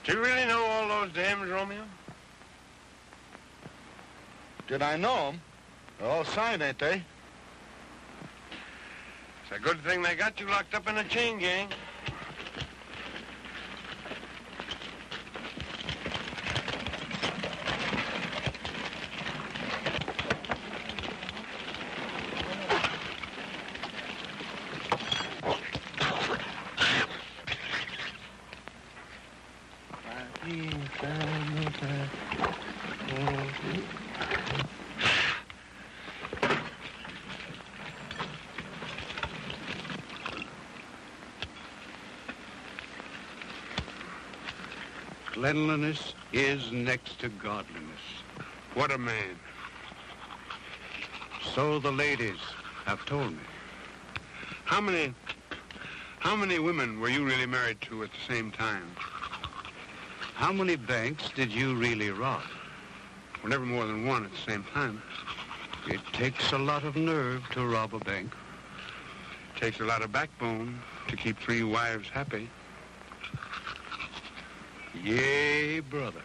Do you really know all those dames, Romeo? Did I know them? They're all signed, ain't they? It's a good thing they got you locked up in a chain gang. Cleanliness is next to godliness. What a man. So the ladies have told me. How many women were you really married to at the same time? How many banks did you really rob? Well, never more than one at the same time. It takes a lot of nerve to rob a bank. It takes a lot of backbone to keep 3 wives happy. Yay, brother.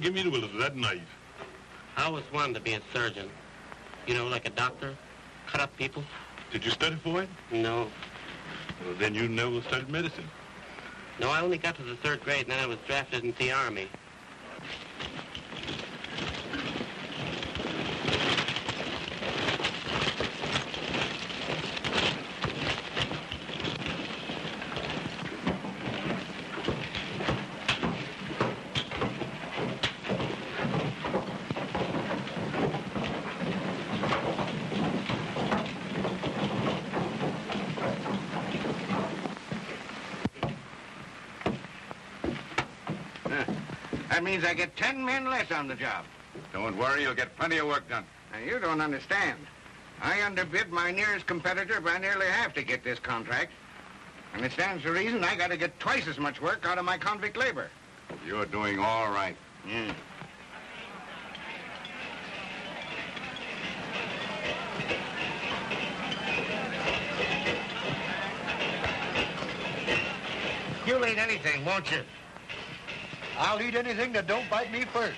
Give me the will of that knife. I always wanted to be a surgeon. You know, like a doctor. Cut up people. Did you study for it? No. Well, then you never studied medicine. No, I only got to the 3rd grade, and then I was drafted into the Army. That means I get 10 men less on the job. Don't worry, you'll get plenty of work done. Now, you don't understand. I underbid my nearest competitor by nearly half to get this contract. And it stands to reason I got to get twice as much work out of my convict labor. You're doing all right. Yeah. You'll eat anything, won't you? I'll eat anything that don't bite me first.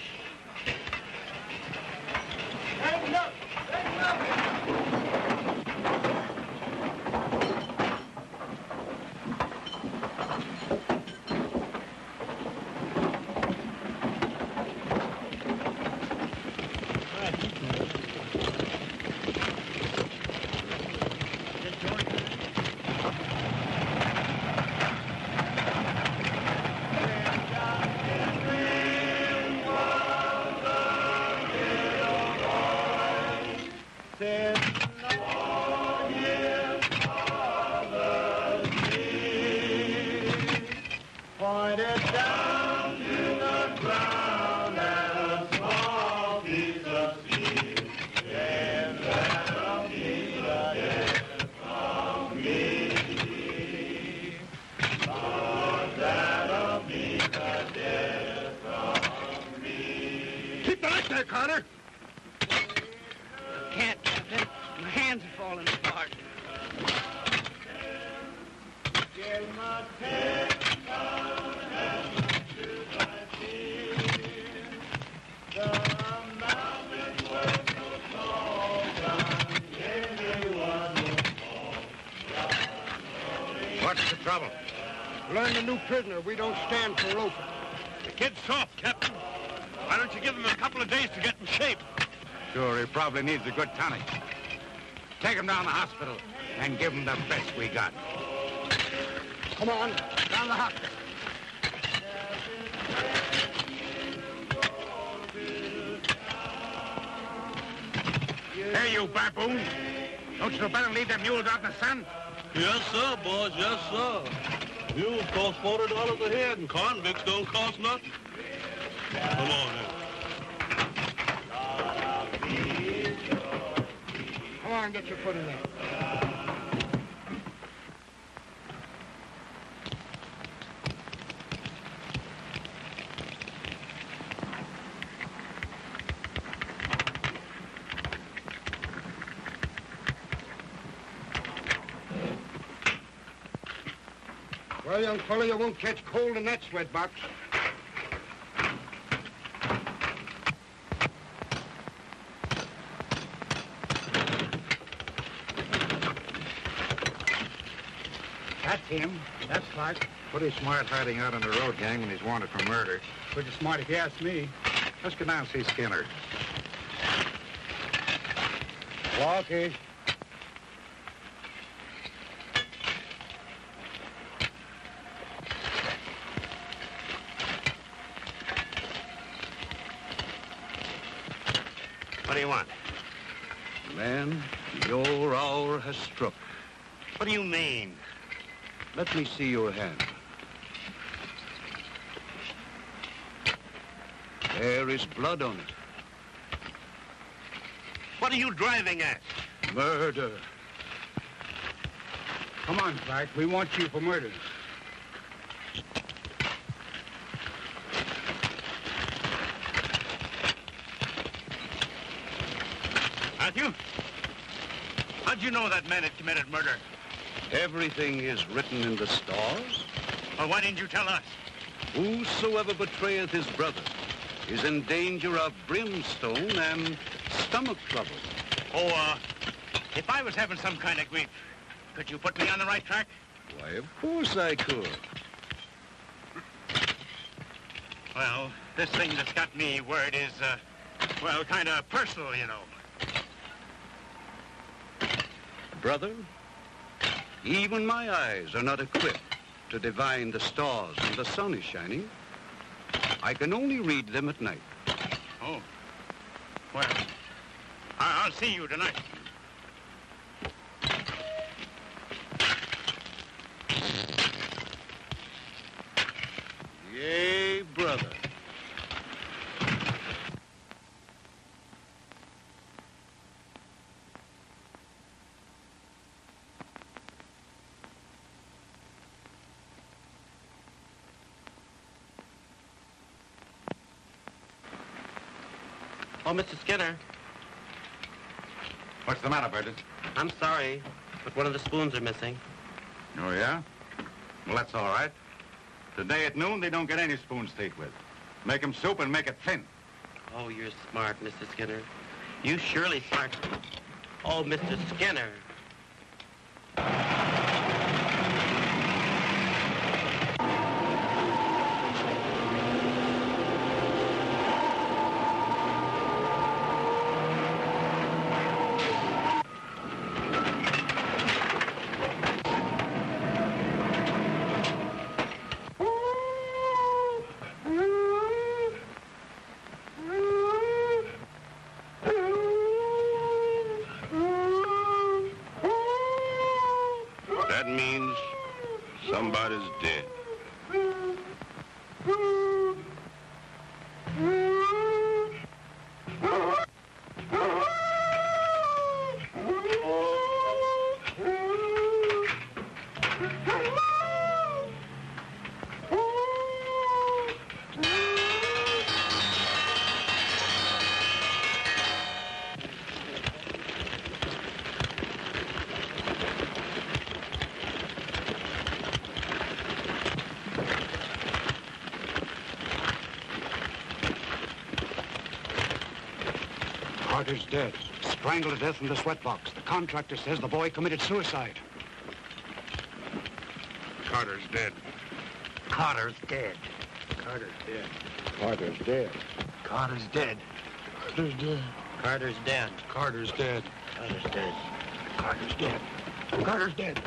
What's the trouble? Learn the new prisoner. We don't stand for loafing. The kid's soft, Captain. Why don't you give him a couple of days to get in shape? Sure, he probably needs a good tonic. Take him down to the hospital and give him the best we got. Come on, down the hospital. Hey, you baboon. Don't you better leave them mules out in the sun? Yes, sir, boys, yes, sir. Mules cost $40 a head, and convicts don't cost nothing. Come on, then. Come on, get your foot in there. Well, young fella, you won't catch cold in that sweatbox. That's him. That's Clark. Pretty smart hiding out on the road, gang, when he's wanted for murder. Pretty smart if you ask me. Let's go down and see Skinner. Okay. What do you want? Man, your hour has struck. What do you mean? Let me see your hand. There is blood on it. What are you driving at? Murder. Come on, Clark. We want you for murder. Matthew? How'd you know that man had committed murder? Everything is written in the stars. Well, why didn't you tell us? Whosoever betrayeth his brother is in danger of brimstone and stomach trouble. Oh, if I was having some kind of grief, could you put me on the right track? Why, of course I could. Well, this thing that's got me worried is, well, kind of personal, you know. Brother, even my eyes are not equipped to divine the stars when the sun is shining. I can only read them at night. Oh. Well, I'll see you tonight. Yea, brother. Oh, Mr. Skinner, What's the matter, Burgess? I'm sorry, but one of the spoons are missing. Oh, yeah? Well, that's all right. Today at noon, they don't get any spoons to eat with. Make 'em soup and make it thin. Oh, you're smart, Mr. Skinner. You surely smart. Oh, Mr. Skinner. That means somebody's dead. Carter's dead. Strangled to death in the sweatbox. The contractor says the boy committed suicide. Carter's dead. Carter's dead. Carter's dead. Carter's dead. Carter's dead. Carter's dead. Carter's dead. Carter's dead. Carter's dead. Carter's dead.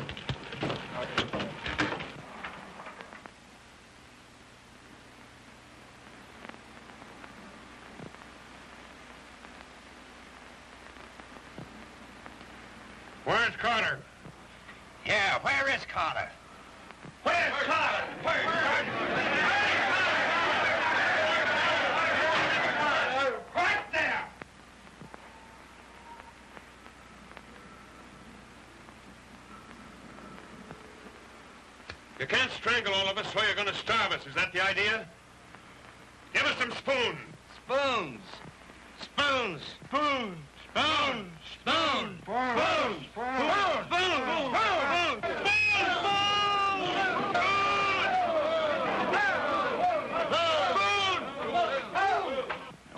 Where's Carter? Yeah, where is Carter? Where's Carter? Where's Carter? Right there! You can't strangle all of us, so you're going to starve us. Is that the idea? Give us some spoons. Spoons. Spoons. Spoons. Spoons. Spoons. Spoons.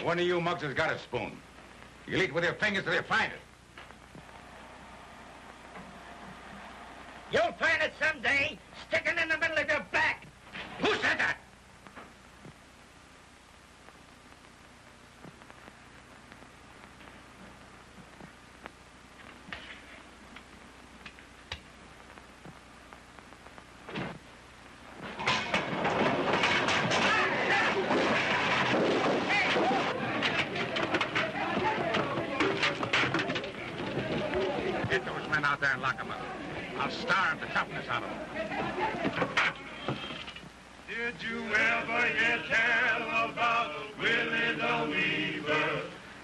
One of you mugs has got a spoon. You'll eat with your fingers till you find it. You'll find it someday, sticking in the middle of your back. Who said that? Get those men out there and lock them up. I'll starve the toughness out of them. Did you ever hear tell about Willie the Weaver?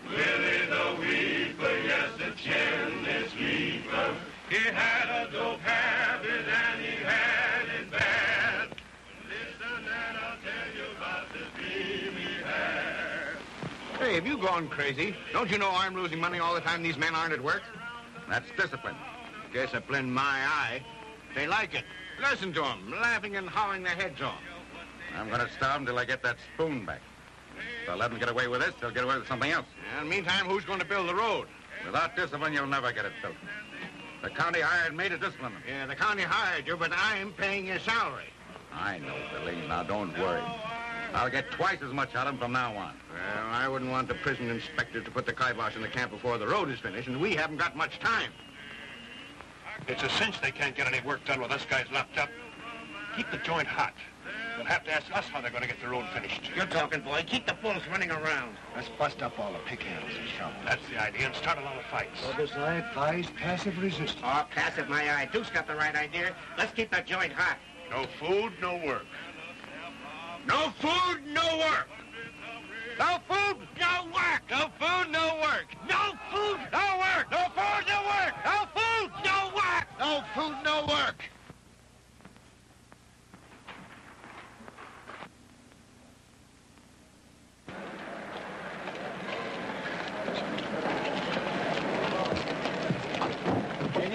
Willie the Weaver, yes, the chinless reaper. He had a dope habit and he had it bad. Listen and I'll tell you about the dream he had. Hey, have you gone crazy? Don't you know I'm losing money all the time these men aren't at work? That's discipline. Discipline, my eye. They like it. Listen to them, laughing and howling their heads off. I'm going to starve them till I get that spoon back. If I let them get away with this, they'll get away with something else. And meantime, who's going to build the road? Without discipline, you'll never get it built. The county hired me to discipline them. Yeah, the county hired you, but I'm paying your salary. I know, Billy. Now, don't worry. I'll get twice as much out of them from now on. Well, I wouldn't want the prison inspector to put the kibosh in the camp before the road is finished, and we haven't got much time. It's a cinch they can't get any work done with us guys locked up. Keep the joint hot. They'll have to ask us how they're going to get the road finished. You're talking, boy. Keep the bulls running around. Let's bust up all the pickhandles and shovels. That's the idea, and start a lot of fights. I advise passive resistance. Oh, passive, my eye. Duke's got the right idea. Let's keep the joint hot. No food, no work. No food, no work. No food, no work. No food, no work. No food, no work. No food, no work. No food, no work. No food, no work.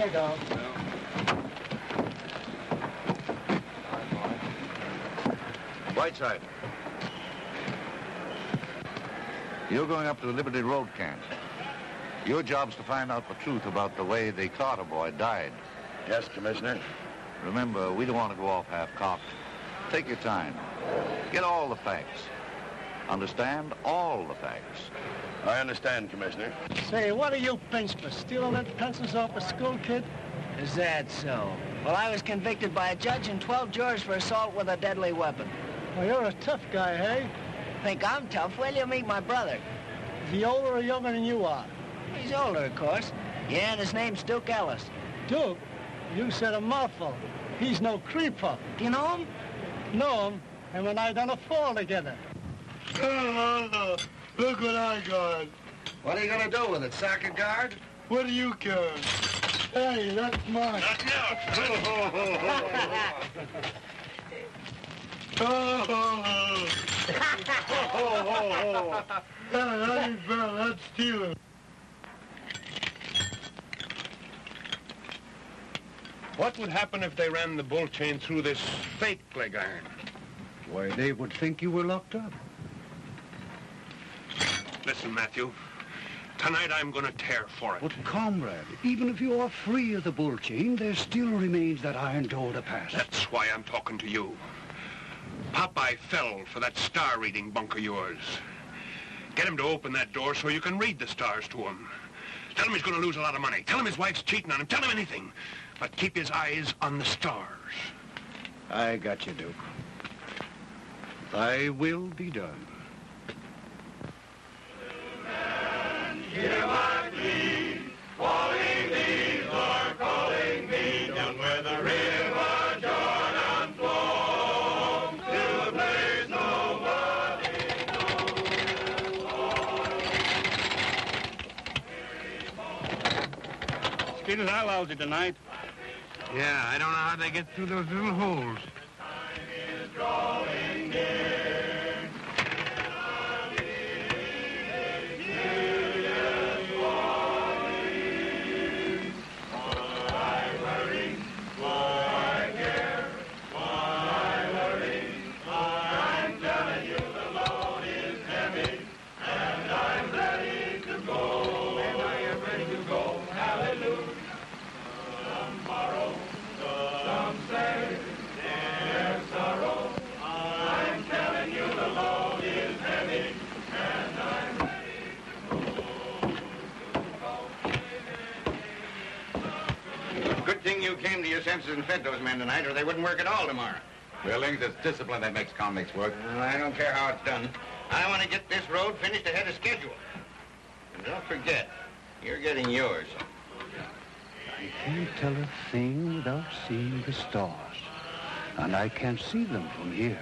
I don't. Whiteside. You're going up to the Liberty Road camp. Your job's to find out the truth about the way the Carter boy died. Yes, Commissioner. Remember, we don't want to go off half-cocked. Take your time. Get all the facts. Understand? All the facts. I understand, Commissioner. Say, what are you pinched for? Stealing that pencils off a school kid? Is that so? Well, I was convicted by a judge and 12 jurors for assault with a deadly weapon. Well, you're a tough guy, hey? Think I'm tough? Well, you meet my brother. Is he older or younger than you are? He's older, of course. Yeah, and his name's Duke Ellis. Duke? You said a mouthful. He's no creeper. Do you know him? Know him, and when I done a fall together. Oh, look what I got. What are you going to do with it, sack a guard? What do you care? Hey, that's mine. That ain't fair. That's stealing. What would happen if they ran the bull chain through this fake leg iron? Why, they would think you were locked up. Listen, Matthew. Tonight I'm going to tear for it. But, comrade, even if you are free of the bull chain, there still remains that iron door to pass. That's why I'm talking to you. Popeye fell for that star reading bunk of yours. Get him to open that door so you can read the stars to him. Tell him he's going to lose a lot of money. Tell him his wife's cheating on him. Tell him anything. But keep his eyes on the stars. I got you, Duke. Thy will be done. Hear my plea, calling thee, Lord, calling me, down where the river Jordan flows, to a place nobody knows. Still lousy tonight. Yeah, I don't know how they get through those little holes. Time is drawing near. Good thing you came to your senses and fed those men tonight, or they wouldn't work at all tomorrow. Billings, it's discipline that makes convicts work. Well, I don't care how it's done. I want to get this road finished ahead of schedule. And don't forget, you're getting yours. I can't tell a thing without seeing the stars. And I can't see them from here.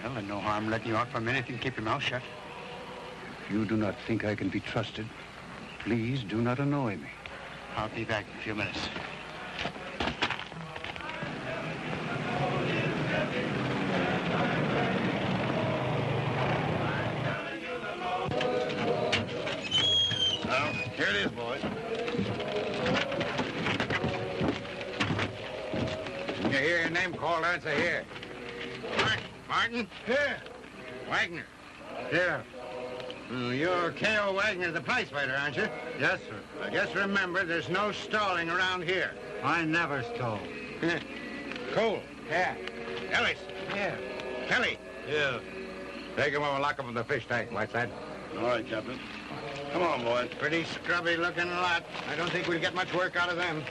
Well, and no harm letting you out for a minute and keep your mouth shut. If you do not think I can be trusted, please do not annoy me. I'll be back in a few minutes. Well, here it is, boys. You hear your name called, answer here. Martin? Here. Wagner. Here. You're K.O. Wagner, the prize fighter, aren't you? Yes, sir. Just remember, there's no stalling around here. I never stole. Cole. Yeah. Ellis. Yeah. Kelly. Yeah. Take him over and lock him in the fish tank, Whiteside. All right, Captain. Come on, boys. Pretty scrubby looking lot. I don't think we'll get much work out of them.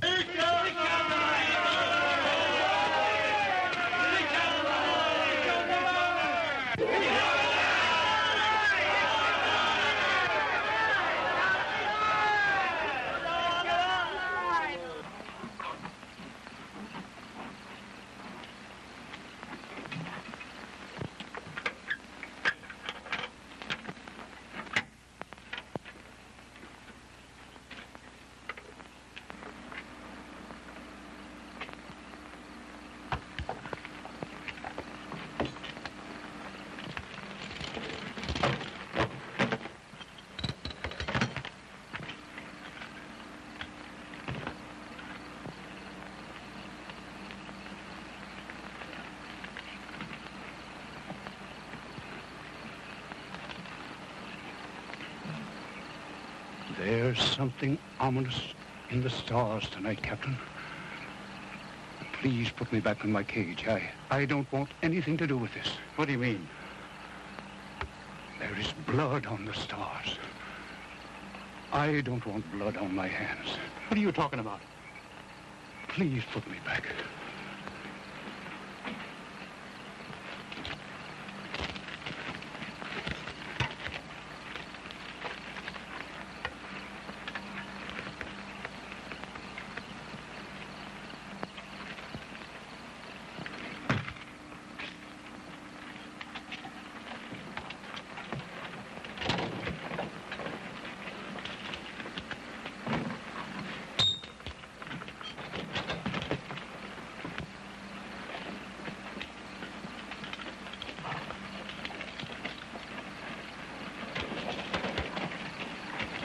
There's something ominous in the stars tonight, Captain. Please put me back in my cage. I don't want anything to do with this. What do you mean? There is blood on the stars. I don't want blood on my hands. What are you talking about? Please put me back.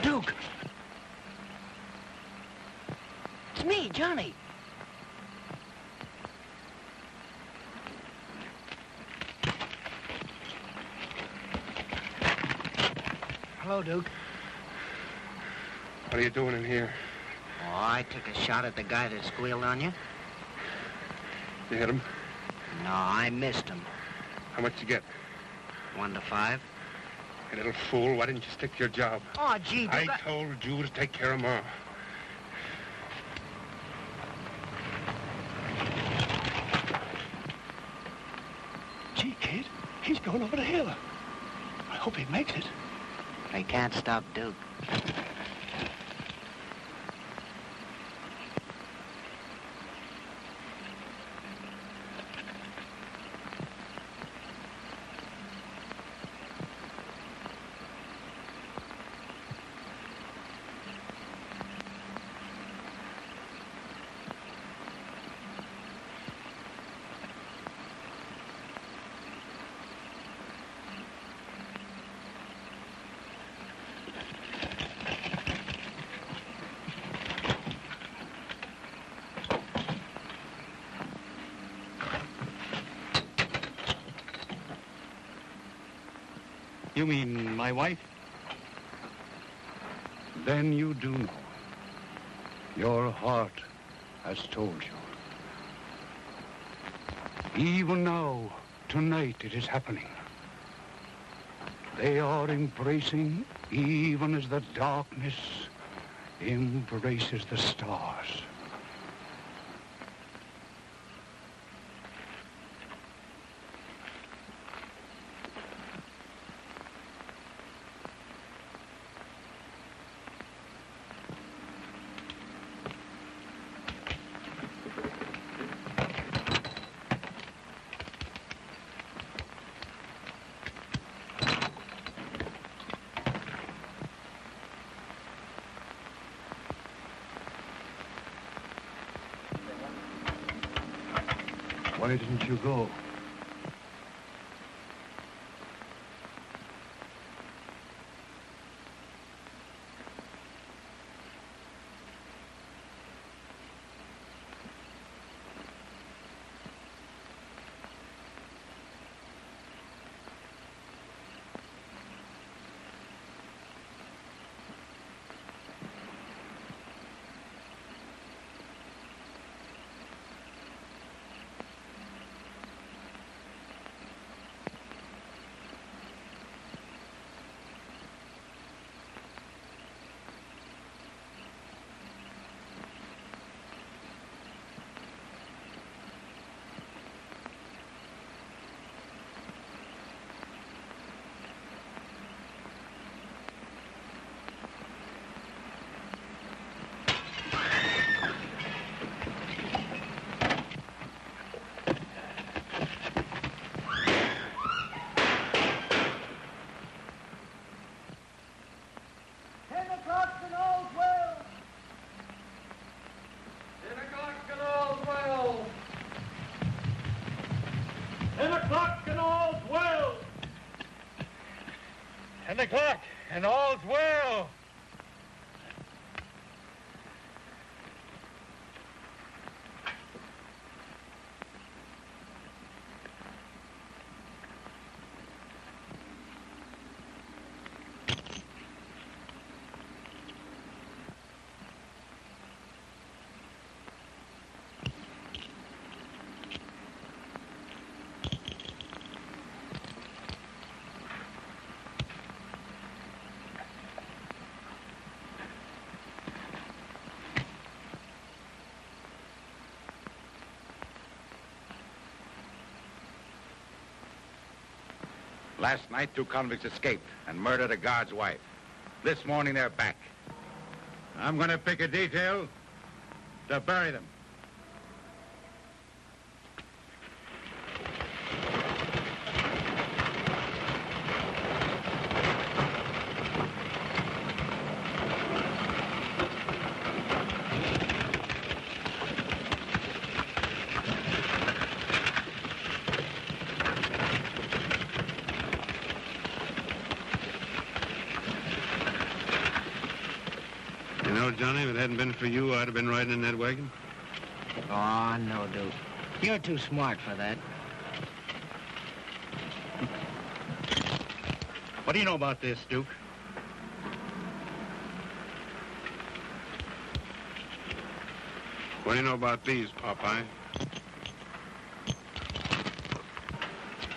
Duke! It's me, Johnny. Hello, Duke. What are you doing in here? Oh, I took a shot at the guy that squealed on you. You hit him? No, I missed him. How much you get? 1 to 5. You little fool, why didn't you stick to your job? Oh, gee, Duke, I told you to take care of Ma. Gee, kid, he's going over the hill. I hope he makes it. I can't stop Duke. You mean my wife? Then you do know. Your heart has told you. Even now, tonight, it is happening. They are embracing even as the darkness embraces the stars. Why didn't you go? And all's well. Last night, 2 convicts escaped and murdered a guard's wife. This morning, they're back. I'm going to pick a detail to bury them. Johnny, if it hadn't been for you, I'd have been riding in that wagon. Oh, no, Duke. You're too smart for that. What do you know about this, Duke? What do you know about these, Popeye?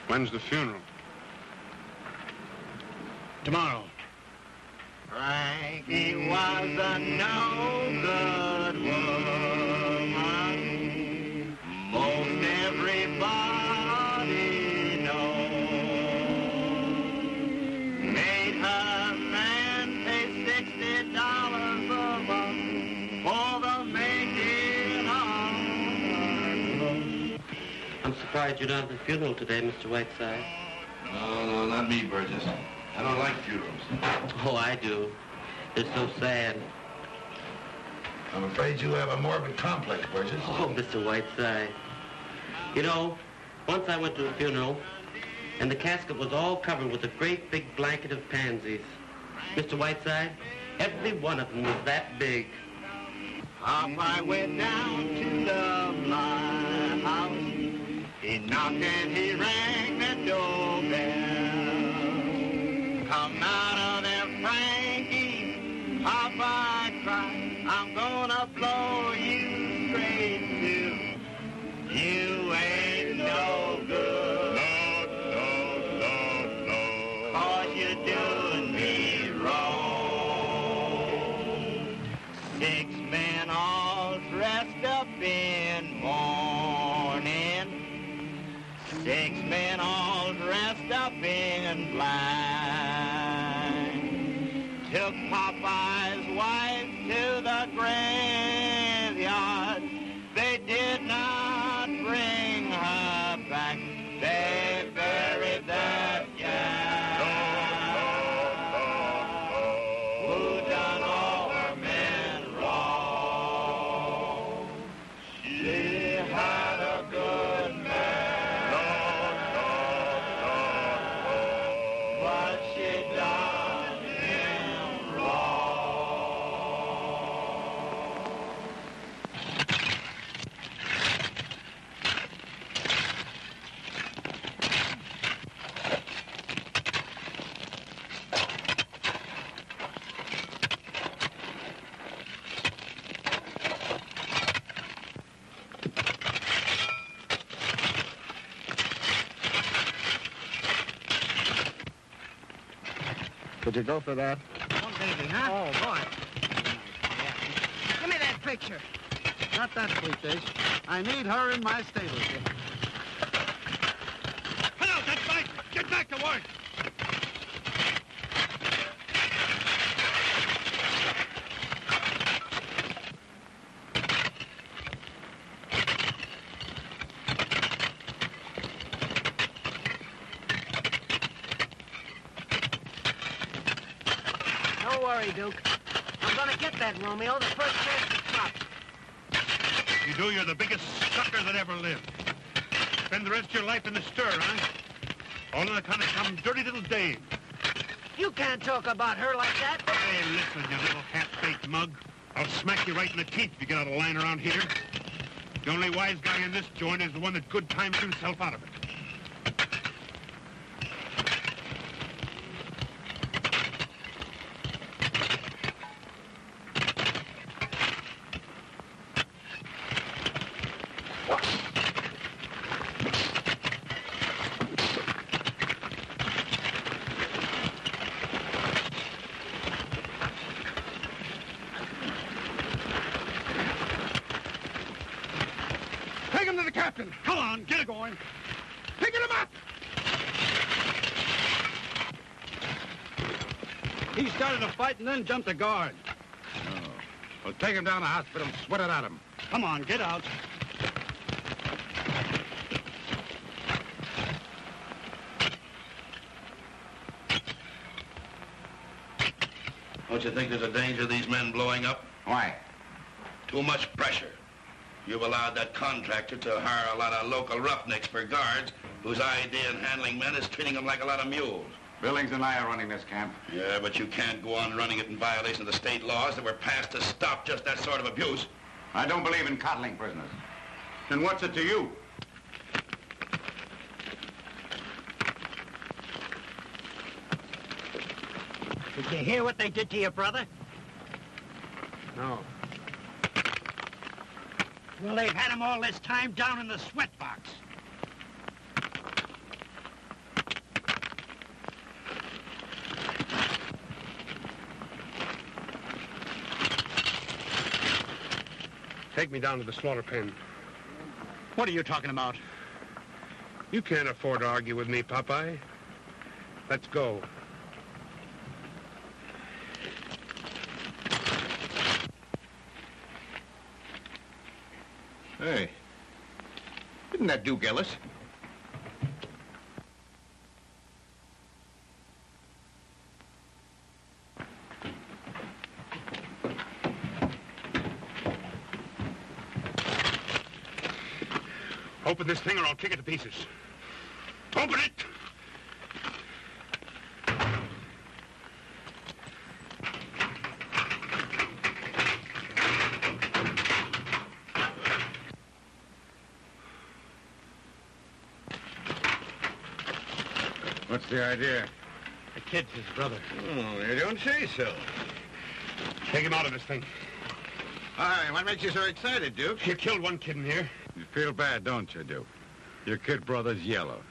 When's the funeral? Tomorrow. Frankie was a no-good woman. Most everybody knows. Made her man pay $60 a month for the making of her clothes. I'm surprised you're not at the funeral today, Mr. Whiteside. No, not me, Burgess. I don't like funerals. Oh, I do. They're so sad. I'm afraid you have a morbid complex, Burgess. Oh, Mr. Whiteside. You know, once I went to a funeral, and the casket was all covered with a great big blanket of pansies. Mr. Whiteside, every one of them was that big. I went down to the my house. He knocked and he rang the doorbell. Come out of there, Frankie. Popeye cried, I'm gonna blow you straight to. You ain't no good. No. 'Cause you're doing me wrong. 6 men all dressed up in mourning. 6 men all dressed up in black. Took Popeye's wife to the graveyard. They did not bring her back. They buried that gal. Who done all her men wrong. She had a good man. But she done him wrong. Did you go for that? Oh, baby, huh? Oh, boy. Give me that picture. Not that sweet, I need her in my stables. Hello, that bike! Get back to work! Don't worry, Duke. I'm gonna get that Romeo the first chance it pops. You do, you're the biggest sucker that ever lived. Spend the rest of your life in the stir, huh? All on account of some dirty little dame. You can't talk about her like that. Hey, listen, you little half-baked mug. I'll smack you right in the teeth if you get out of line around here. The only wise guy in this joint is the one that good times himself out of it. Take him to the captain. Come on, get it going. Picking him up! He started a fight and then jumped a guard. Oh. Well, take him down to the hospital and sweat it at him. Come on, get out. Don't you think there's a danger of these men blowing up? Why? Too much pressure. You've allowed that contractor to hire a lot of local roughnecks for guards whose idea in handling men is treating them like a lot of mules. Billings and I are running this camp. Yeah, but you can't go on running it in violation of the state laws that were passed to stop just that sort of abuse. I don't believe in coddling prisoners. Then what's it to you? Did you hear what they did to your brother? No. Well, they've had him all this time down in the sweat box. Take me down to the slaughter pen. What are you talking about? You can't afford to argue with me, Popeye. Let's go. Hey, isn't that Duke Ellis? Open this thing or I'll kick it to pieces. Open it! What's the idea? The kid's his brother. Oh, you don't say so. Take him out of this thing. All right, what makes you so excited, Duke? You killed one kid in here. You feel bad, don't you, Duke? Your kid brother's yellow.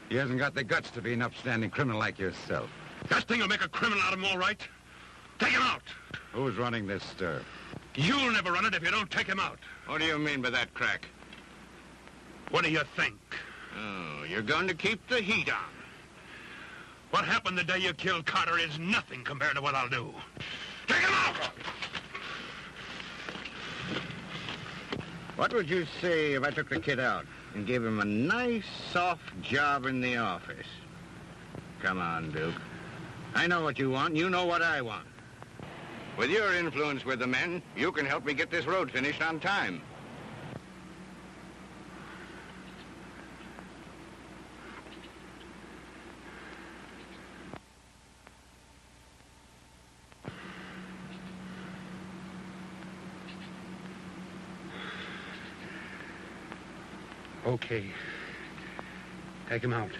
He hasn't got the guts to be an upstanding criminal like yourself. That thing will make a criminal out of him, all right. Take him out. Who's running this stir? You'll never run it if you don't take him out. What do you mean by that crack? What do you think? Oh, you're going to keep the heat on. What happened the day you killed Carter is nothing compared to what I'll do. Take him out! What would you say if I took the kid out and gave him a nice, soft job in the office? Come on, Duke. I know what you want, you know what I want. With your influence with the men, you can help me get this road finished on time. Okay. Take him out.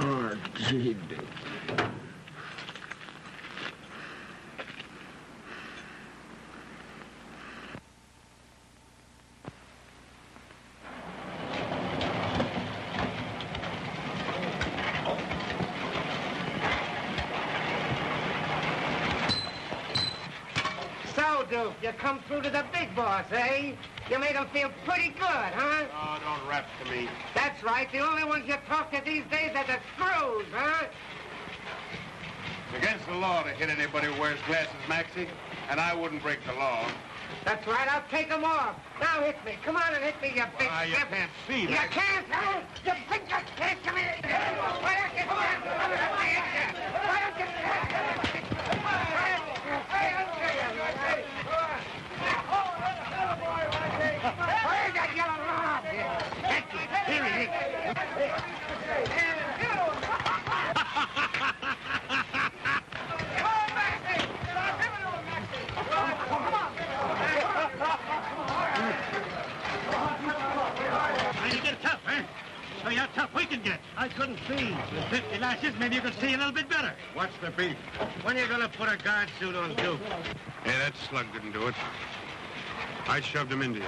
Oh, gee, Duke. So, Duke, you come through to the big boss, eh? You made him feel pretty good, huh? Oh, don't rap to me. That's right. The only ones you talk to these days are the screws, huh? It's against the law to hit anybody who wears glasses, Maxie, and I wouldn't break the law. That's right. I'll take them off. Now hit me. Come on and hit me, you big You stiff. can't see You that. can't, huh? You big stiff. Come here. Why don't you stand? Why don't you stand? Where's that yellow rod? Here he is. You get tough, huh? Show you how tough we can get. I couldn't see. With 50 lashes, maybe you could see a little bit better. What's the beef? When are you going to put a guard suit on, Duke? Hey, that slug didn't do it. I shoved him into you.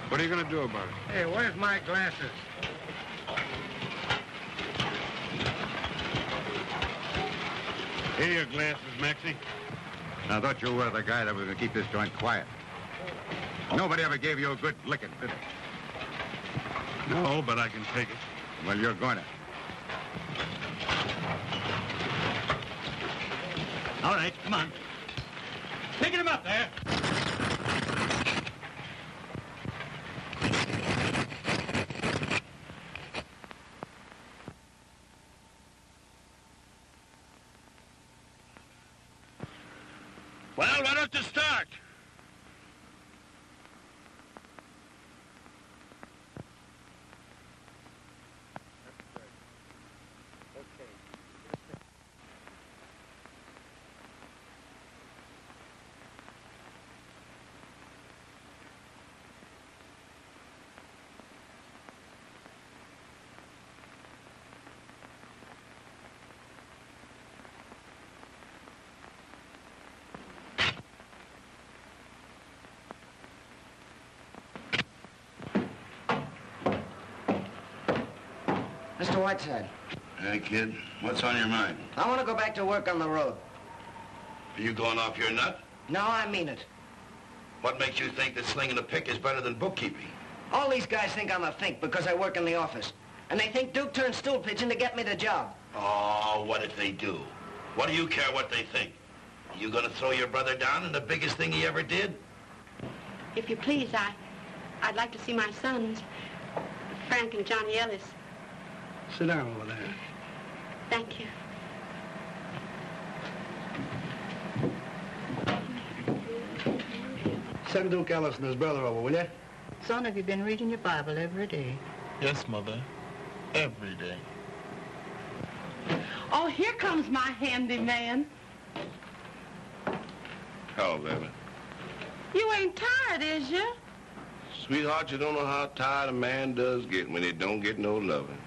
What are you going to do about it? Hey, where's my glasses? Here are your glasses, Maxie. I thought you were the guy that was going to keep this joint quiet. Nobody ever gave you a good licking, did they? No, but I can take it. Well, you're going to. All right, come on. Picking him up there. Well, why don't you start? Mr. Whiteside. Hey, kid, what's on your mind? I want to go back to work on the road. Are you going off your nut? No, I mean it. What makes you think that slinging a pick is better than bookkeeping? All these guys think I'm a fink because I work in the office. And they think Duke turned stool pigeon to get me the job. Oh, what if they do? What do you care what they think? Are you going to throw your brother down in the biggest thing he ever did? If you please, I'd like to see my sons, Frank and Johnny Ellis. Sit down over there. Thank you. Send Duke Ellis and his brother over, will you? Son, have you been reading your Bible every day? Yes, Mother. Every day. Oh, here comes my handyman. Hello, baby. You ain't tired, is you? Sweetheart, you don't know how tired a man does get when he don't get no loving.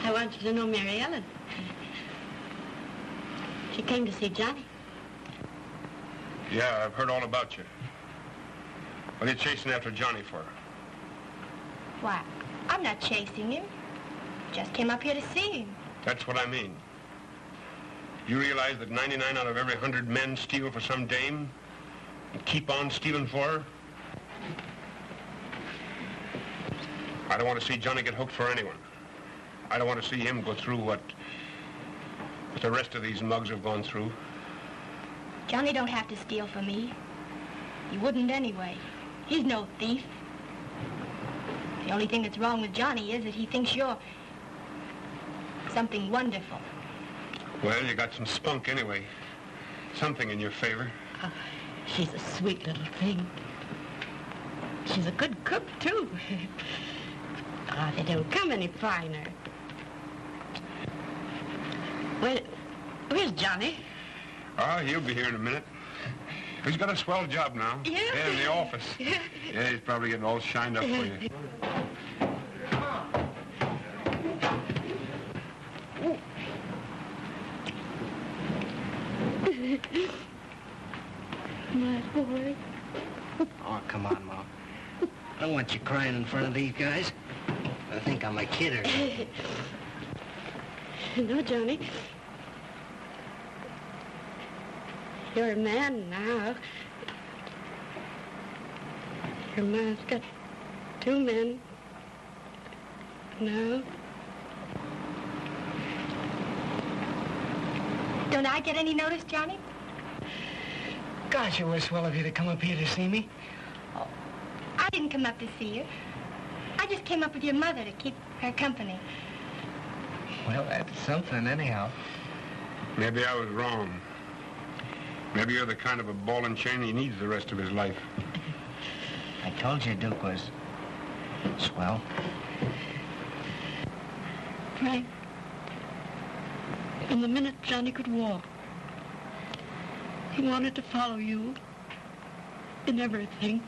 I want you to know Mary Ellen. She came to see Johnny. Yeah, I've heard all about you. What are you chasing after Johnny for? Why, I'm not chasing him. Just came up here to see him. That's what I mean. You realize that 99 out of every 100 men steal for some dame and keep on stealing for her? I don't want to see Johnny get hooked for anyone. I don't want to see him go through what the rest of these mugs have gone through. Johnny don't have to steal for me. He wouldn't anyway. He's no thief. The only thing that's wrong with Johnny is that he thinks you're something wonderful. Well, you got some spunk anyway. Something in your favor. Oh, she's a sweet little thing. She's a good cook, too. Ah, they don't come any finer. Where's Johnny? Oh, he'll be here in a minute. He's got a swell job now. Yeah? Yeah, in the office. Yeah, he's probably getting all shined up for you. My boy. Oh, come on, Mom. I don't want you crying in front of these guys. I think I'm a kid or something. No, Johnny. You're a man now. Your mom's got 2 men now. Don't I get any notice, Johnny? Gosh, it was swell of you to come up here to see me. Oh, I didn't come up to see you. I just came up with your mother to keep her company. Well, that's something, anyhow. Maybe I was wrong. Maybe you're the kind of a ball and chain he needs the rest of his life. I told you Duke was swell. Frank, From the minute Johnny could walk, he wanted to follow you in everything.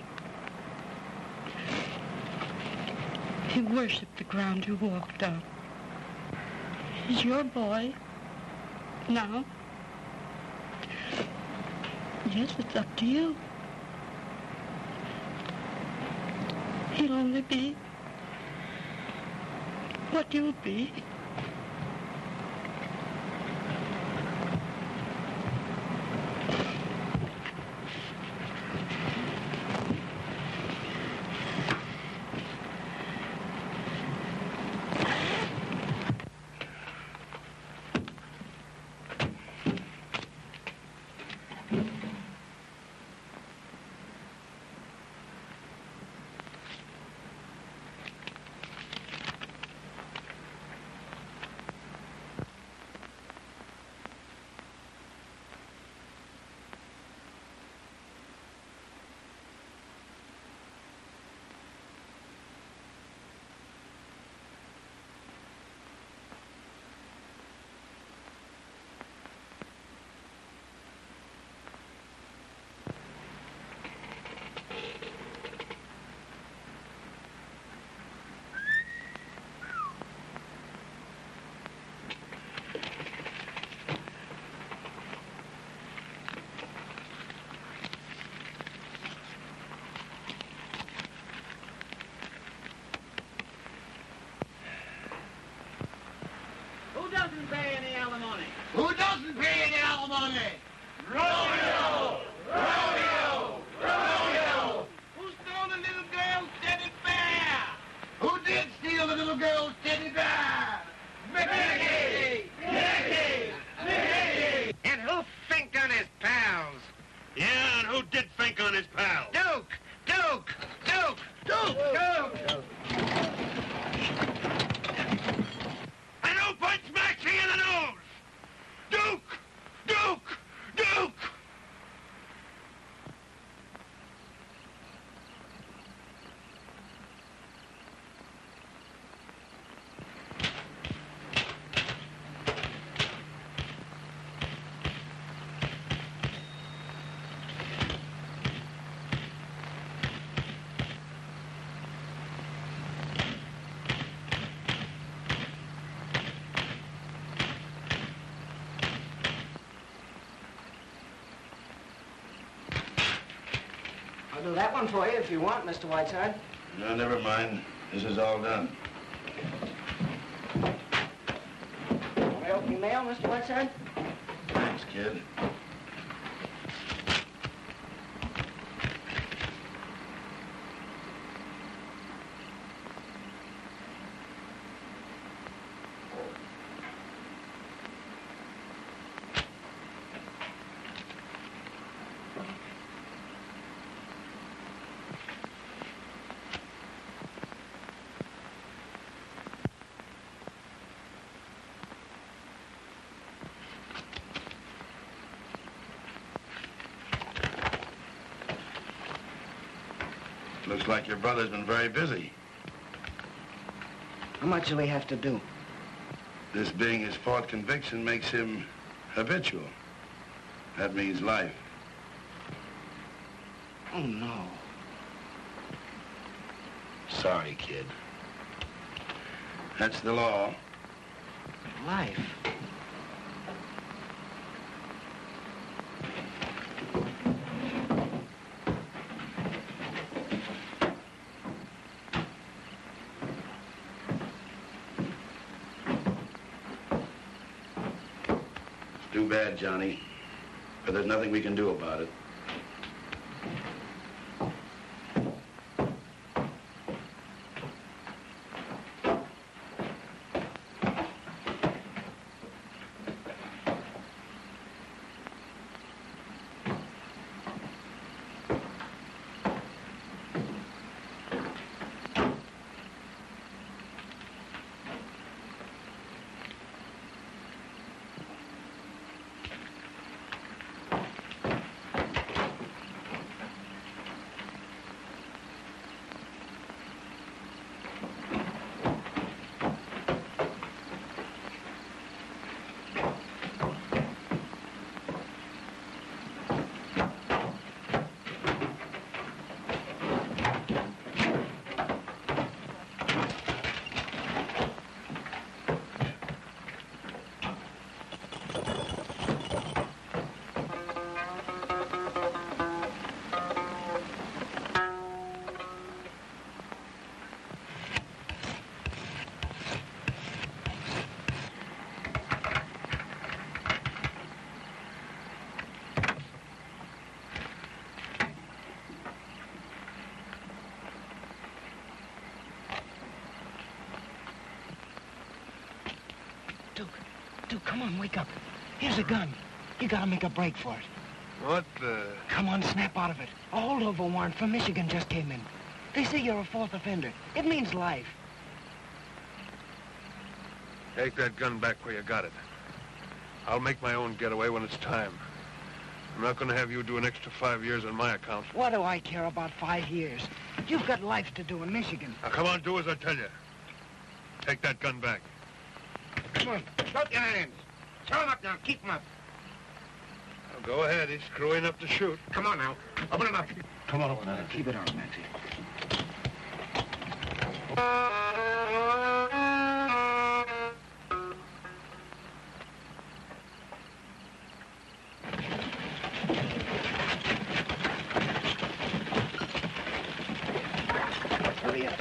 He worshipped the ground you walked on. He's your boy now. Yes, it's up to you. He'll only be what you'll be. Who doesn't pay any alimony? Who doesn't pay any alimony? Romeo! Romeo! Romeo! Who stole the little girl's teddy bear? Who did steal the little girl's teddy bear? Mickey! Mickey! Mickey! And who finked on his pals? Yeah, and who did think on his pal? Duke! Duke! Duke! Duke! Duke! And who punched Maxie in the nose? Duke! Duke! Duke! I'll do that one for you if you want, Mr. Whiteside. No, never mind. This is all done. Want to open your mail, Mr. Whiteside? Thanks, kid. Looks like your brother's been very busy. How much will he have to do? This being his fourth conviction makes him habitual. That means life. Oh, no. Sorry, kid. That's the law. Life? Too bad, Johnny. But there's nothing we can do about it. Duke, come on, wake up. Here's a gun. You gotta make a break for it. What the... Come on, snap out of it. A holdover warrant from Michigan just came in. They say you're a fourth offender. It means life. Take that gun back where you got it. I'll make my own getaway when it's time. I'm not going to have you do an extra 5 years on my account. What do I care about 5 years? You've got life to do in Michigan. Now, come on, do as I tell you. Take that gun back. Come on, put your hands. Throw him up now, keep him up. Now, go ahead, he's screwing up to shoot. Come on now, open him up. Come on, open it. Keep it on, Maxie. Hurry up.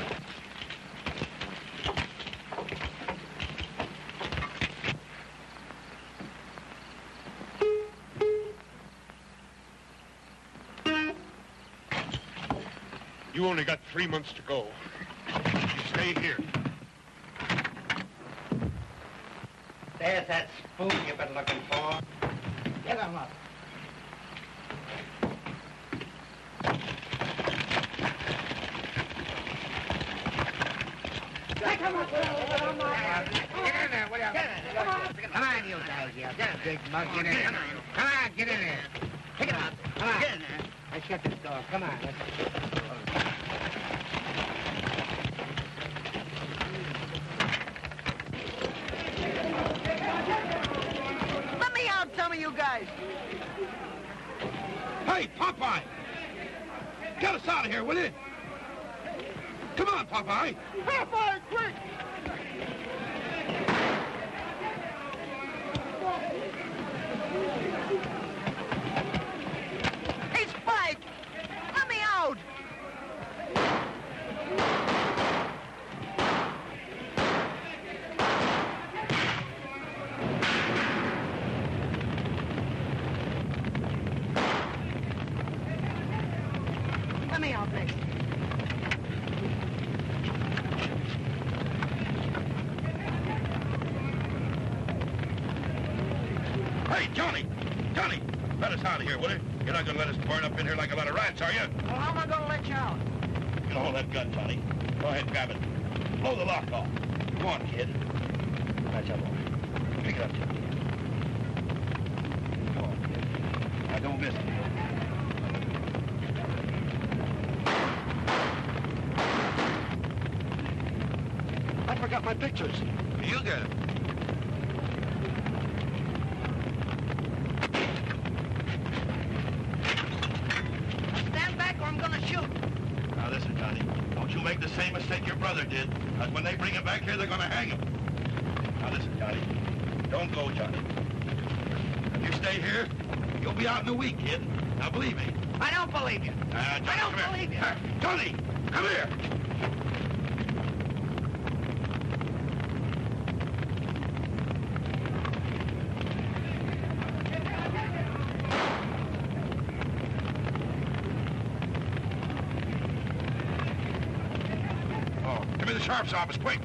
You only got 3 months to go. You stay here. There's that spoon you've been looking for. Get him up. Come on, get in there, will you? Come on, you guys, you big mug, get in there. Come on, get in there. Pick it up. Come on. Get in there. Let's shut this door. Come on. Let me out, some of you guys. Hey, Popeye! Get us out of here, will you? Come on, Popeye! Popeye, quick! Hey, Spike! Let me out! Let me out, please. Hey, Johnny! Johnny! Let us out of here, will you? You're not gonna let us burn up in here like a lot of rats, are you? Well, how am I gonna let you out? You hold that gun, Johnny. Go ahead and grab it. Blow the lock off. Go on, kid. That's up, boy. Pick it up, Johnny. Go on, kid. Now, don't miss it. I forgot my pictures. You get it. Stand back or I'm gonna shoot. Now, listen, Johnny. Don't you make the same mistake your brother did. Because when they bring him back here, they're gonna hang him. Now, listen, Johnny. Don't go, Johnny. If you stay here, you'll be out in a week, kid. Now, believe me. I don't believe you. Johnny, I don't come believe here. you. Johnny, come here. Oh, give me the sheriff's office, quick.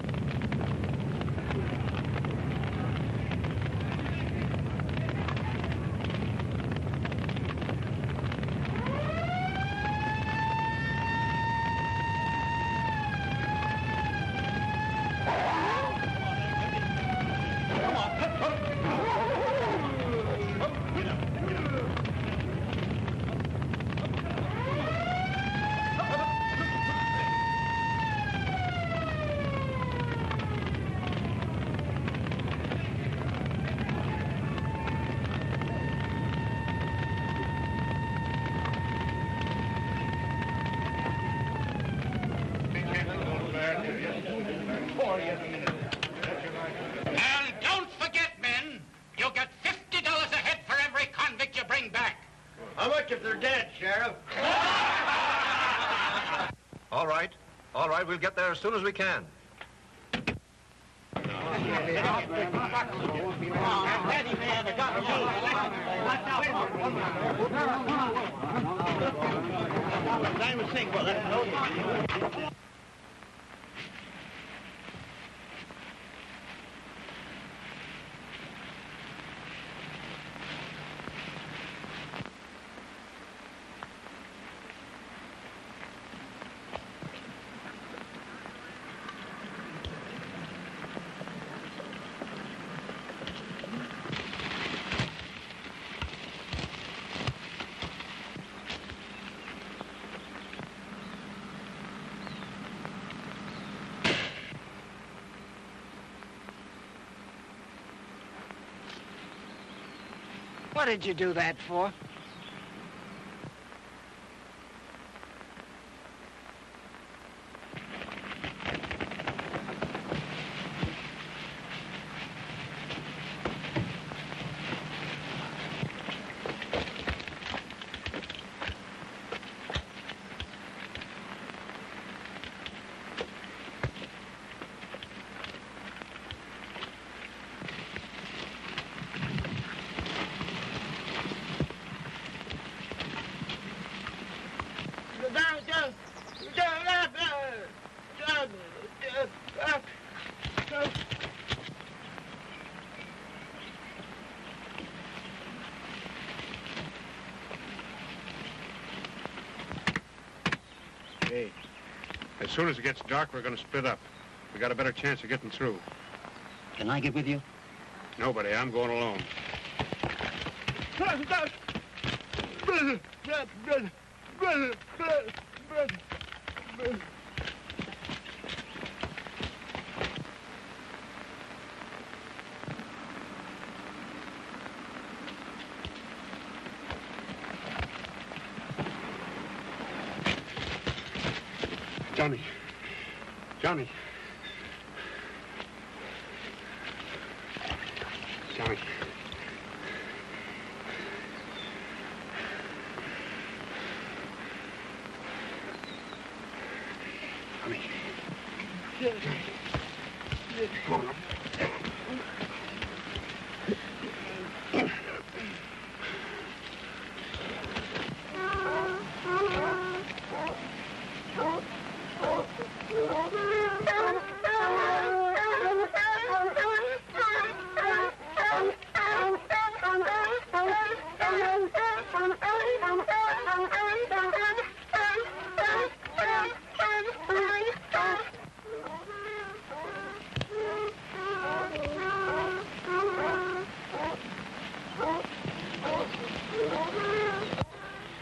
And don't forget, men, you'll get $50 a head for every convict you bring back. How much if they're dead, Sheriff? All right. All right, we'll get there as soon as we can. What did you do that for? Hey, as soon as it gets dark, we're going to split up. We got a better chance of getting through. Can I get with you? Nobody. I'm going alone. Johnny. Johnny. Johnny. Johnny. Come on.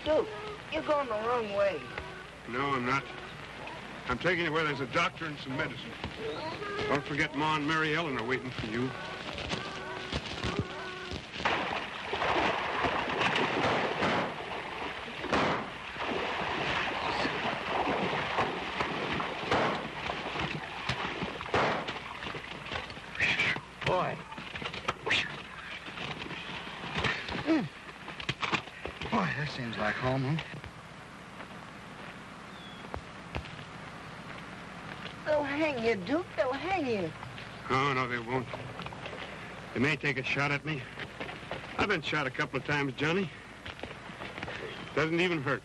Duke, you're going the wrong way. No, I'm not. I'm taking you where there's a doctor and some medicine. Don't forget Ma and Mary Ellen are waiting for you. Boy. Boy, that seems like home, huh? They'll hang you, Duke. They'll hang you. Oh, no, they won't. They may take a shot at me. I've been shot a couple of times, Johnny. Doesn't even hurt.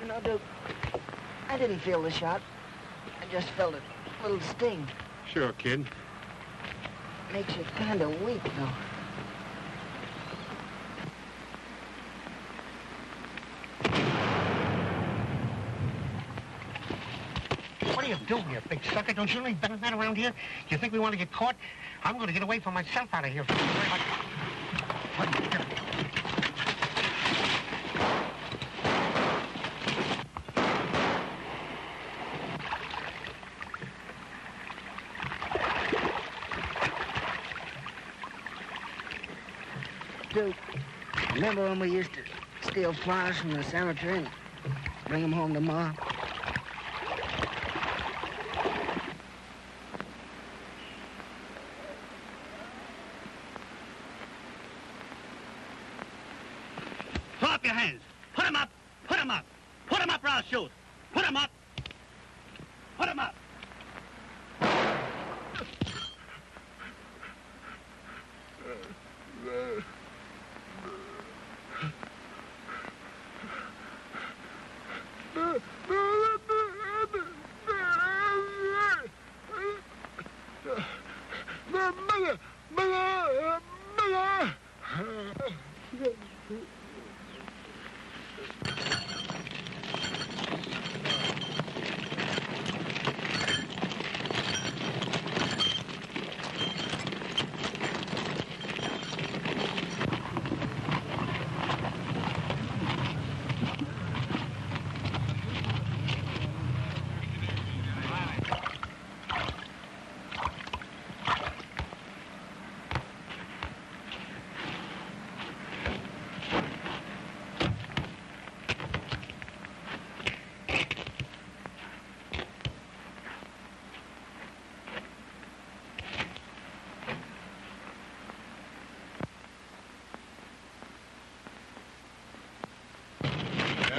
You know, Duke, I didn't feel the shot. I just felt a little sting. Sure, kid. Makes you kind of weak, though. What are you doing, you big sucker? Don't you know any better than that around here? You think we want to get caught? I'm going to get away from myself out of here. Duke, remember when we used to steal flowers from the cemetery and bring them home to Ma? Throw up your hands. Put them up. Put them up. Put them up or I'll shoot. Put them up. Put them up.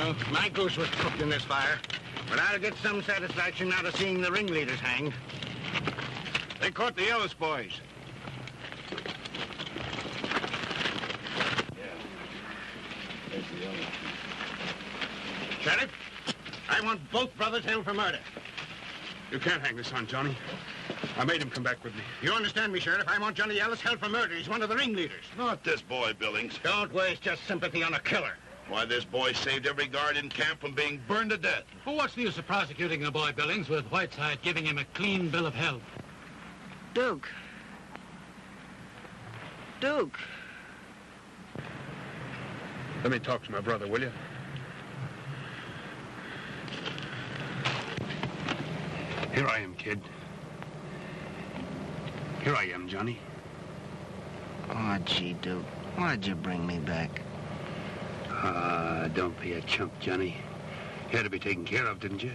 Well, my goose was cooked in this fire. But I'll get some satisfaction out of seeing the ringleaders hanged. They caught the Ellis boys. Sheriff, I want both brothers held for murder. You can't hang this on Johnny. I made him come back with me. You understand me, Sheriff? I want Johnny Ellis held for murder. He's one of the ringleaders. Not this boy, Billings. Don't waste your sympathy on a killer. Why, this boy saved every guard in camp from being burned to death. Well, what's the use of prosecuting the boy, Billings, with Whiteside giving him a clean bill of health? Duke. Duke. Let me talk to my brother, will you? Here I am, kid. Here I am, Johnny. Oh, gee, Duke. Why'd you bring me back? Don't be a chump, Johnny. You had to be taken care of, didn't you?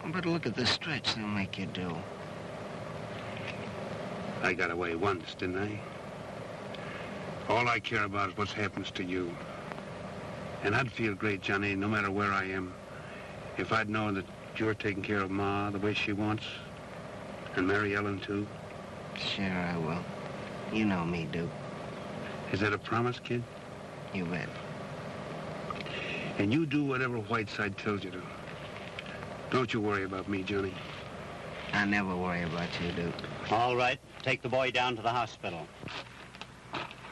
But look at the stretch they'll make you do. I got away once, didn't I? All I care about is what happens to you. And I'd feel great, Johnny, no matter where I am, if I'd know that you're taking care of Ma the way she wants. And Mary Ellen, too. Sure I will. You know me, Duke. Is that a promise, kid? You bet. And you do whatever Whiteside tells you to. Don't you worry about me, Johnny. I never worry about you, Duke. All right. Take the boy down to the hospital.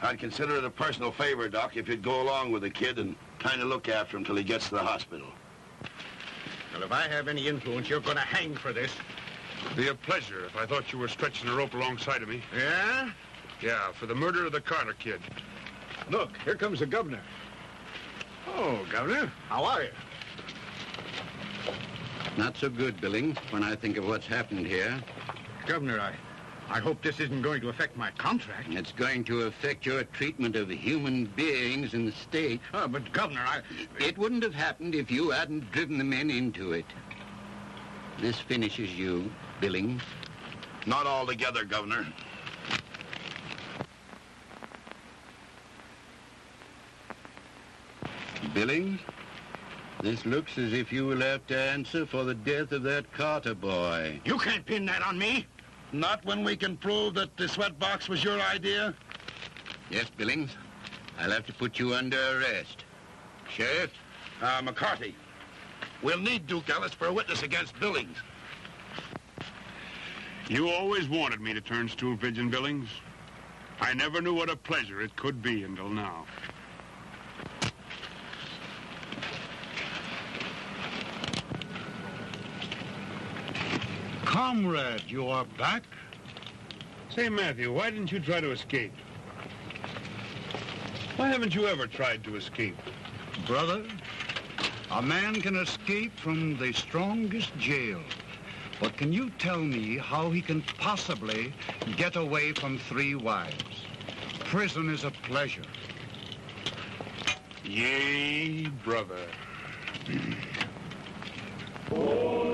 I'd consider it a personal favor, Doc, if you'd go along with the kid and kind of look after him till he gets to the hospital. Well, if I have any influence, you're going to hang for this. It'd be a pleasure if I thought you were stretching a rope alongside of me. Yeah? Yeah, for the murder of the Carter kid. Look, here comes the governor. Oh, Governor, how are you? Not so good, Billings, when I think of what's happened here. Governor, I hope this isn't going to affect my contract. It's going to affect your treatment of human beings in the state. Oh, but, Governor, It wouldn't have happened if you hadn't driven the men into it. This finishes you, Billings. Not altogether, Governor. Billings, this looks as if you will have to answer for the death of that Carter boy. You can't pin that on me. Not when we can prove that the sweatbox was your idea? Yes, Billings. I'll have to put you under arrest. Sheriff, McCarthy. We'll need Duke Ellis for a witness against Billings. You always wanted me to turn stool pigeon, Billings. I never knew what a pleasure it could be until now. Comrade, you are back? Say, Matthew, why didn't you try to escape? Why haven't you ever tried to escape? Brother, a man can escape from the strongest jail. But can you tell me how he can possibly get away from 3 wives? Prison is a pleasure. Yea, brother. Oh.